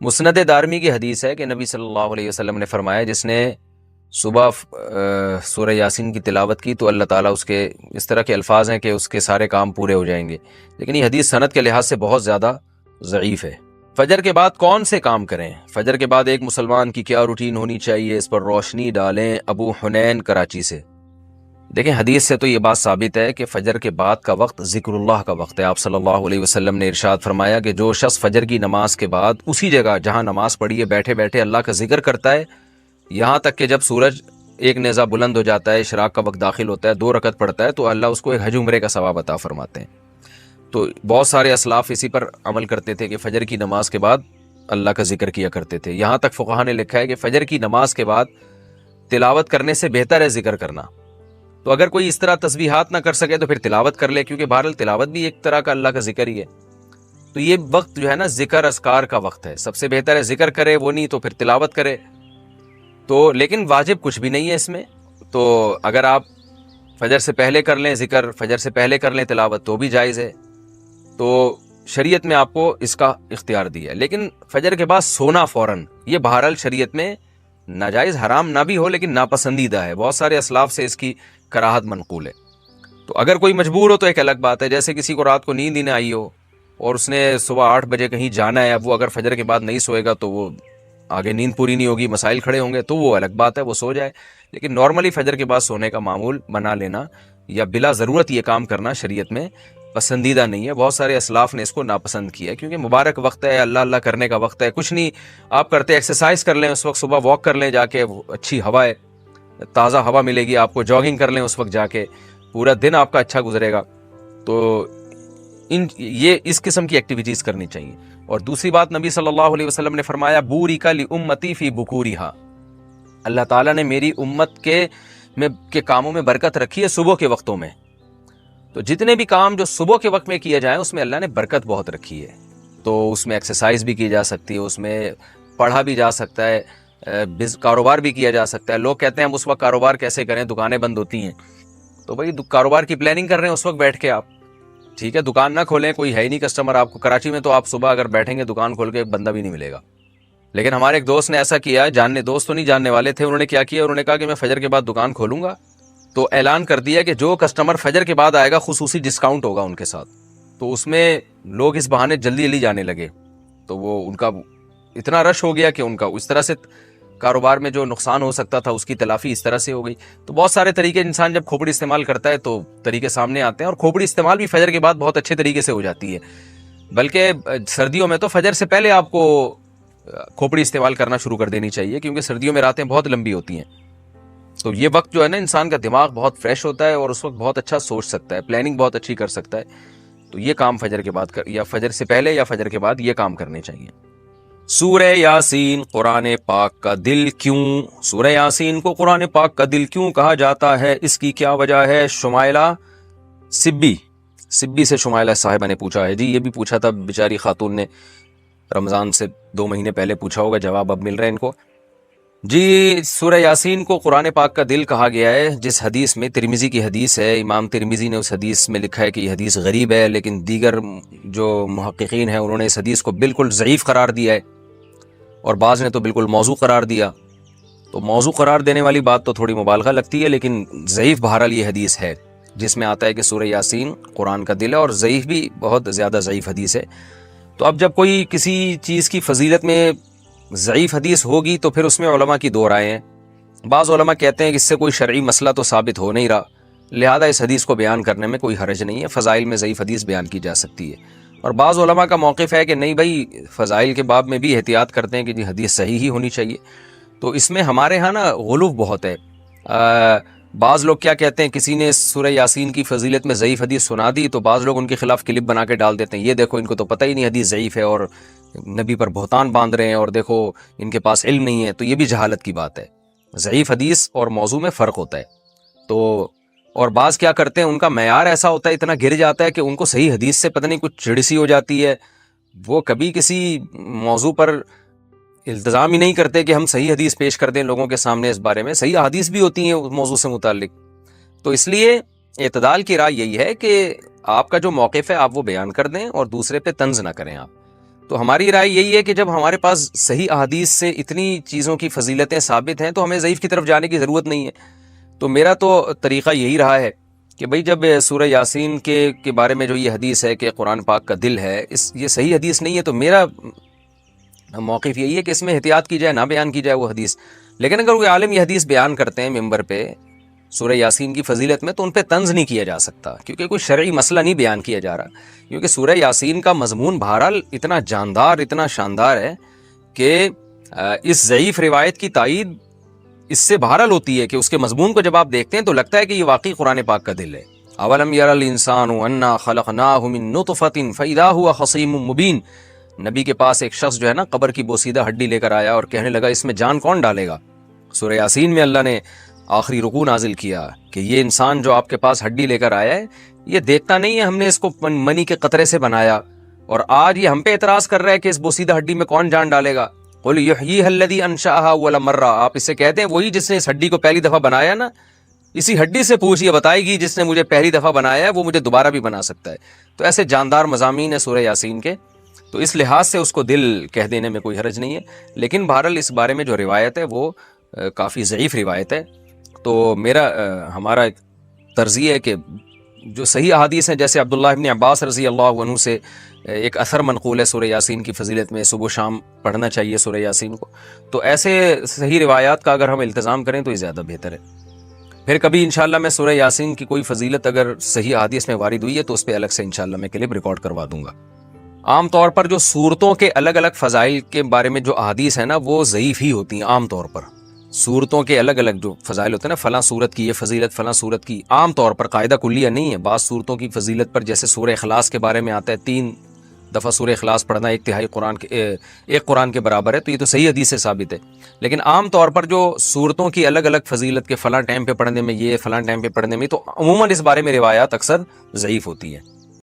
مسند دارمی کی حدیث ہے کہ نبی صلی اللہ علیہ وسلم نے فرمایا جس نے صبح سورہ یاسین کی تلاوت کی تو اللہ تعالیٰ اس کے اس طرح کے الفاظ ہیں کہ اس کے سارے کام پورے ہو جائیں گے، لیکن یہ حدیث سند کے لحاظ سے بہت زیادہ ضعیف ہے۔ فجر کے بعد کون سے کام کریں؟ فجر کے بعد ایک مسلمان کی کیا روٹین ہونی چاہیے، اس پر روشنی ڈالیں۔ ابو حنین کراچی سے۔ دیکھیں حدیث سے تو یہ بات ثابت ہے کہ فجر کے بعد کا وقت ذکر اللہ کا وقت ہے۔ آپ صلی اللہ علیہ وسلم نے ارشاد فرمایا کہ جو شخص فجر کی نماز کے بعد اسی جگہ جہاں نماز پڑھی ہے بیٹھے بیٹھے اللہ کا ذکر کرتا ہے یہاں تک کہ جب سورج ایک نیزہ بلند ہو جاتا ہے، اشراق کا وقت داخل ہوتا ہے، 2 رکعت پڑھتا ہے، تو اللہ اس کو ایک حج عمرے کا ثواب عطا فرماتے ہیں۔ تو بہت سارے اسلاف اسی پر عمل کرتے تھے کہ فجر کی نماز کے بعد اللہ کا ذکر کیا کرتے تھے۔ یہاں تک فقہا نے لکھا ہے کہ فجر کی نماز کے بعد تلاوت کرنے سے بہتر ہے ذکر کرنا۔ تو اگر کوئی اس طرح تسبیحات نہ کر سکے تو پھر تلاوت کر لے، کیونکہ بہرحال تلاوت بھی ایک طرح کا اللہ کا ذکر ہی ہے۔ تو یہ وقت جو ہے نا ذکر اذکار کا وقت ہے، سب سے بہتر ہے ذکر کرے، وہ نہیں تو پھر تلاوت کرے۔ تو لیکن واجب کچھ بھی نہیں ہے اس میں، تو اگر آپ فجر سے پہلے کر لیں ذکر، فجر سے پہلے کر لیں تلاوت تو بھی جائز ہے۔ تو شریعت میں آپ کو اس کا اختیار دیا ہے، لیکن فجر کے بعد سونا فوراً یہ بہرحال شریعت میں ناجائز حرام نہ بھی ہو لیکن ناپسندیدہ ہے۔ بہت سارے اسلاف سے اس کی کراہت منقول ہے۔ تو اگر کوئی مجبور ہو تو ایک الگ بات ہے، جیسے کسی کو رات کو نیند ہی نہ آئی ہو اور اس نے صبح 8 بجے کہیں جانا ہے، اب وہ اگر فجر کے بعد نہیں سوئے گا تو وہ آگے نیند پوری نہیں ہوگی، مسائل کھڑے ہوں گے، تو وہ الگ بات ہے، وہ سو جائے۔ لیکن نارملی فجر کے بعد سونے کا معمول بنا لینا یا بلا ضرورت یہ کام کرنا شریعت میں پسندیدہ نہیں ہے۔ بہت سارے اسلاف نے اس کو ناپسند کیا ہے، کیونکہ مبارک وقت ہے، اللہ اللہ کرنے کا وقت ہے۔ کچھ نہیں آپ کرتے، ایکسرسائز کر لیں اس وقت، صبح واک کر لیں جا کے، اچھی ہوا ہے، تازہ ہوا ملے گی آپ کو، جاگنگ کر لیں اس وقت جا کے، پورا دن آپ کا اچھا گزرے گا۔ تو یہ اس قسم کی ایکٹیویٹیز کرنی چاہیے۔ اور دوسری بات، نبی صلی اللہ علیہ وسلم نے فرمایا بورک لامتی فی بکورہا، اللہ تعالیٰ نے میری امت کے کاموں میں برکت رکھی ہے صبح کے وقتوں میں۔ تو جتنے بھی کام جو صبح کے وقت میں کیے جائیں اس میں اللہ نے برکت بہت رکھی ہے۔ تو اس میں ایکسرسائز بھی کی جا سکتی ہے، اس میں پڑھا بھی جا سکتا ہے، کاروبار بھی کیا جا سکتا ہے۔ لوگ کہتے ہیں ہم اس وقت کاروبار کیسے کریں، دکانیں بند ہوتی ہیں، تو بھائی کاروبار کی پلاننگ کر رہے ہیں اس وقت بیٹھ کے آپ، ٹھیک ہے، دکان نہ کھولیں، کوئی ہے ہی نہیں کسٹمر آپ کو، کراچی میں تو آپ صبح اگر بیٹھیں گے دکان کھول کے ایک بندہ بھی نہیں ملے گا۔ لیکن ہمارے ایک دوست نے ایسا کیا، دوست تو نہیں جاننے والے تھے، انہوں نے کیا کیا، انہوں نے کہا کہ میں فجر کے بعد دکان کھولوں گا، تو اعلان کر دیا کہ جو کسٹمر فجر کے بعد آئے گا خصوصی ڈسکاؤنٹ ہوگا ان کے ساتھ۔ تو اس میں لوگ اس بہانے جلدی جلدی جانے لگے، تو وہ ان کا اتنا رش ہو گیا کہ ان کا اس طرح سے کاروبار میں جو نقصان ہو سکتا تھا اس کی تلافی اس طرح سے ہو گئی۔ تو بہت سارے طریقے، انسان جب کھوپڑی استعمال کرتا ہے تو طریقے سامنے آتے ہیں، اور کھوپڑی استعمال بھی فجر کے بعد بہت اچھے طریقے سے ہو جاتی ہے۔ بلکہ سردیوں میں تو فجر سے پہلے آپ کو کھوپڑی استعمال کرنا شروع کر دینی چاہیے، کیونکہ سردیوں میں راتیں بہت لمبی ہوتی ہیں۔ تو یہ وقت جو ہے نا انسان کا دماغ بہت فریش ہوتا ہے اور اس وقت بہت اچھا سوچ سکتا ہے، پلاننگ بہت اچھی کر سکتا ہے۔ تو یہ کام فجر کے بعد یا فجر سے پہلے یا فجر کے بعد یہ کام کرنے چاہیے۔ سورہ یاسین قرآن پاک کا دل کیوں؟ سورہ یاسین کو قرآن پاک کا دل کیوں کہا جاتا ہے، اس کی کیا وجہ ہے؟ شمائلہ سبی سے شمائلہ صاحبہ نے پوچھا ہے۔ جی یہ بھی پوچھا تھا بیچاری خاتون نے، رمضان سے 2 مہینے پہلے پوچھا ہوگا، جواب اب مل رہا ہے ان کو۔ جی سورہ یاسین کو قرآن پاک کا دل کہا گیا ہے جس حدیث میں، ترمذی کی حدیث ہے، امام ترمذی نے اس حدیث میں لکھا ہے کہ یہ حدیث غریب ہے، لیکن دیگر جو محققین ہیں انہوں نے اس حدیث کو بالکل ضعیف قرار دیا ہے، اور بعض نے تو بالکل موضوع قرار دیا۔ تو موضوع قرار دینے والی بات تو تھوڑی مبالغہ لگتی ہے، لیکن ضعیف بہرحال یہ حدیث ہے جس میں آتا ہے کہ سورہ یاسین قرآن کا دل ہے، اور ضعیف بھی بہت زیادہ ضعیف حدیث ہے۔ تو اب جب کوئی کسی چیز کی فضیلت میں ضعیف حدیث ہوگی تو پھر اس میں علماء کی 2 رائے ہیں۔ بعض علماء کہتے ہیں کہ اس سے کوئی شرعی مسئلہ تو ثابت ہو نہیں رہا، لہذا اس حدیث کو بیان کرنے میں کوئی حرج نہیں ہے، فضائل میں ضعیف حدیث بیان کی جا سکتی ہے۔ اور بعض علماء کا موقف ہے کہ نہیں بھائی، فضائل کے باب میں بھی احتیاط کرتے ہیں کہ جی حدیث صحیح ہی ہونی چاہیے۔ تو اس میں ہمارے ہاں نا غلو بہت ہے۔ بعض لوگ کیا کہتے ہیں، کسی نے سورہ یاسین کی فضیلت میں ضعیف حدیث سنا دی تو بعض لوگ ان کے خلاف کلپ بنا کے ڈال دیتے ہیں، یہ دیکھو ان کو تو پتہ ہی نہیں حدیث ضعیف ہے اور نبی پر بہتان باندھ رہے ہیں، اور دیکھو ان کے پاس علم نہیں ہے۔ تو یہ بھی جہالت کی بات ہے، ضعیف حدیث اور موضوع میں فرق ہوتا ہے۔ تو اور بعض کیا کرتے ہیں، ان کا معیار ایسا ہوتا ہے، اتنا گر جاتا ہے کہ ان کو صحیح حدیث سے پتہ نہیں کچھ چڑ سی ہو جاتی ہے، وہ کبھی کسی موضوع پر التزام ہی نہیں کرتے کہ ہم صحیح حدیث پیش کر دیں لوگوں کے سامنے۔ اس بارے میں صحیح حدیث بھی ہوتی ہیں اس موضوع سے متعلق۔ تو اس لیے اعتدال کی رائے یہی ہے کہ آپ کا جو موقف ہے آپ وہ بیان کر دیں اور دوسرے پہ طنز نہ کریں آپ۔ تو ہماری رائے یہی ہے کہ جب ہمارے پاس صحیح احادیث سے اتنی چیزوں کی فضیلتیں ثابت ہیں تو ہمیں ضعیف کی طرف جانے کی ضرورت نہیں ہے. تو میرا تو طریقہ یہی رہا ہے کہ بھئی جب سورہ یاسین کے بارے میں جو یہ حدیث ہے کہ قرآن پاک کا دل ہے، یہ صحیح حدیث نہیں ہے، تو میرا موقف یہی ہے کہ اس میں احتیاط کی جائے، نہ بیان کی جائے وہ حدیث. لیکن اگر کوئی عالم یہ حدیث بیان کرتے ہیں ممبر پہ سورہ یاسین کی فضیلت میں، تو ان پہ طنز نہیں کیا جا سکتا، کیونکہ کوئی شرعی مسئلہ نہیں بیان کیا جا رہا. کیونکہ سورہ یاسین کا مضمون بہرحال اتنا جاندار، اتنا شاندار ہے کہ اس ضعیف روایت کی تائید اس سے بہرحال ہوتی ہے کہ اس کے مضمون کو جب آپ دیکھتے ہیں تو لگتا ہے کہ یہ واقعی قرآن پاک کا دل ہے. اولم یر الانسان انا خلقناہ من نطفۃ فاذا هو خصیم مبین. نبی کے پاس ایک شخص جو ہے نا قبر کی بوسیدہ ہڈی لے کر آیا اور کہنے لگا اس میں جان کون ڈالے گا. سورہ یاسین میں اللہ نے آخری رکوع نازل کیا کہ یہ انسان جو آپ کے پاس ہڈی لے کر آیا ہے یہ دیکھتا نہیں ہے ہم نے اس کو منی کے قطرے سے بنایا، اور آج یہ ہم پہ اعتراض کر رہا ہے کہ اس بوسیدہ ہڈی میں کون جان ڈالے گا. قل یحییھا الذی انشأھا اول مرہ. آپ اس سے کہتے ہیں وہی جس نے اس ہڈی کو پہلی دفعہ بنایا نا، اسی ہڈی سے پوچھئے، بتائے گی جس نے مجھے پہلی دفعہ بنایا ہے وہ مجھے دوبارہ بھی بنا سکتا ہے. تو ایسے جاندار مضامین ہیں سورہ یاسین کے، تو اس لحاظ سے اس کو دل کہہ دینے میں کوئی حرج نہیں ہے. لیکن بہرحال اس بارے میں جو روایت ہے وہ کافی ضعیف روایت ہے. تو ہمارا ایک طرز یہ ہے کہ جو صحیح احادیث ہیں، جیسے عبداللہ ابن عباس رضی اللہ عنہ سے ایک اثر منقول ہے سورہ یاسین کی فضیلت میں، صبح و شام پڑھنا چاہیے سورہ یاسین کو. تو ایسے صحیح روایات کا اگر ہم التزام کریں تو یہ زیادہ بہتر ہے. پھر کبھی انشاءاللہ میں سورہ یاسین کی کوئی فضیلت اگر صحیح احادیث میں وارد ہوئی ہے تو اس پہ الگ سے انشاءاللہ میں کلپ ریکارڈ کروا دوں گا. عام طور پر جو صورتوں کے الگ الگ فضائل کے بارے میں جو احادیث ہیں نا وہ ضعیف ہی ہوتی ہیں. عام طور پر صورتوں کے الگ الگ جو فضائل ہوتے ہیں نا، فلاں صورت کی یہ فضیلت، فلاں صورت کی، عام طور پر قاعدہ کلیہ نہیں ہے. بعض صورتوں کی فضیلت پر جیسے سورہ اخلاص کے بارے میں آتا ہے 3 دفعہ سورہ اخلاص پڑھنا ایک قرآن کے برابر ہے، تو یہ تو صحیح حدیث سے ثابت ہے. لیکن عام طور پر جو صورتوں کی الگ الگ فضیلت کے فلاں ٹائم پہ پڑھنے میں یہ، فلاں ٹائم پہ پڑھنے میں، تو عموماً اس بارے میں روایات اکثر ضعیف ہوتی ہیں.